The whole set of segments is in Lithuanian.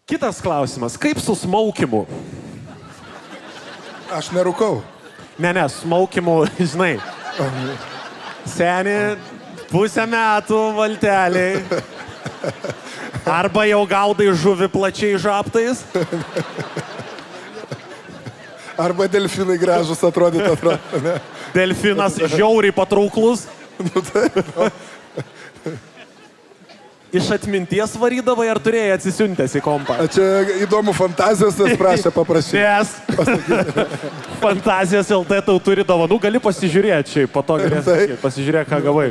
Kitas klausimas. Kaip su smaukimu? Aš nerūkau. Ne, smaukimu, žinai. Seni, pusę metų valteliai. Arba jau gaudai žuvį plačiai žaptais. Arba delfinai gražus atrodytų. Delfinas žiauriai patrauklus. Iš atminties varydavai ar turėjai atsisiuntęs į kompą? Čia įdomu fantazijos, nes prašė paprašyti. Yes. Fantazijos LT tau turi dovanų, gali pasižiūrėti šiaip, po to galėsi pasižiūrėti, ką gavai.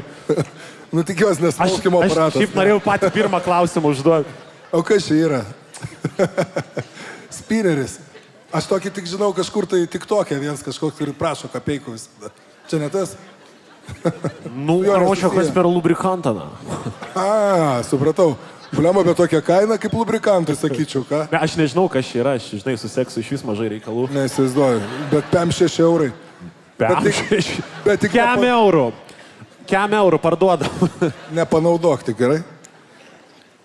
Nu tikiuosi, nes smaukymo aparatas. Aš šiaip norėjau patį pirmą klausimą užduoti. O kas čia yra? Spinneris. Aš tokį tik žinau kažkur tai TikTok'e vienas kažkoks ir prašo kapeikų visada. Čia ne tas? Nu, ruošio kas per lubrikantą. Supratau. Bliama, bet tokia kaina kaip lubrikantai, sakyčiau, ką? Ne, aš nežinau, kas čia yra, aš, žinai, su seksu iš vis mažai reikalų. Neįsivaizduoju, bet 5-6 eurai. Bet tik... Kem eurų. Kem eurų parduodam. Nepanaudok, tik gerai?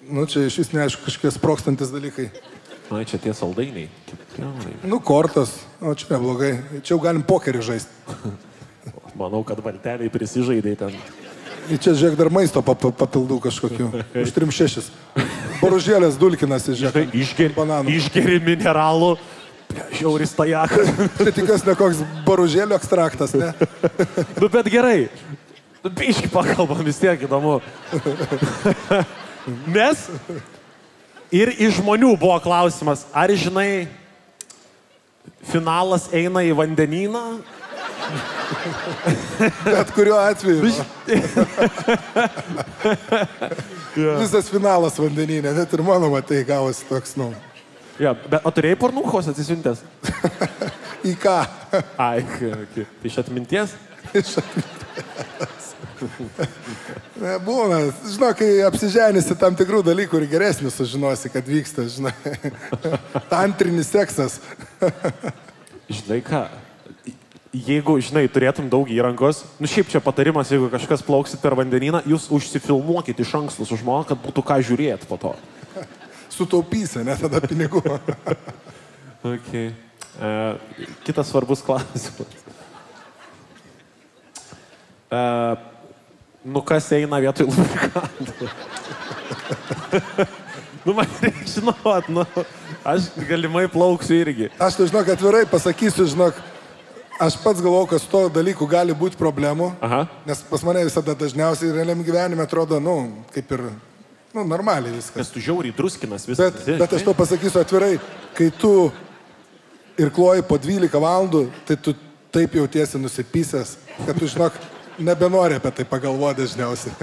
Nu, čia iš vis neaišku, kažkokie sprokstantis dalykai. Na, čia tie saldainiai. Nu, kortas. O, čia neblogai. Čia jau galim pokerį žaisti. Manau, kad valteliai prisižaidai ten. Čia, žiūrėk, dar maisto papildų kažkokių. Už 3-6. Boružėlės dulkinasi, žiūrėk. Išgeri mineralų. Žiauris tajakas. Tai tikas ne koks boružėlių ekstraktas, ne? Nu, bet gerai. Biški pakalbam, vis tiek įdomu. Nes ir iš žmonių buvo klausimas, ar žinai, finalas eina į vandenyną? Bet kuriuo atveju. Visas finalas vandenynė, net ir mano matai gavosi toks, nu. Ja, bet o turėjai pornuchos atsisiuntęs? Į ką? Ai, iš atminties? Iš atminties. Būna, žinau, kai apsiženysi tam tikrų dalykų ir geresnių sužinosi, kad vyksta, žinai. Tantrinis seksas. Žinai ką? Jeigu, žinai, turėtum daug įrangos, nu šiaip čia patarimas, jeigu kažkas plauksit per vandenyną, jūs užsifilmuokit iš anksto su žmona, kad būtų ką žiūrėti po to. Sutaupysi, ne tada pinigų. Okay. Kitas svarbus klausimas. Nu kas eina vietoj lubrikantų? Nu man reikia žinot, nu, aš galimai plauksiu irgi. Aš tai žinok, atvirai pasakysiu, žinok, aš pats galvoju, kad su to dalyku gali būti problemų, nes pas mane visada dažniausiai realiam gyvenime atrodo, nu, kaip ir, nu, normaliai viskas. Nes tu žiauriai druskinas viskas. Bet aš to pasakysiu atvirai, kai tu ir kloji po 12 valandų, tai tu taip jautiesi nusipysęs, kad tu, žinok, nebenori apie tai pagalvoti dažniausiai.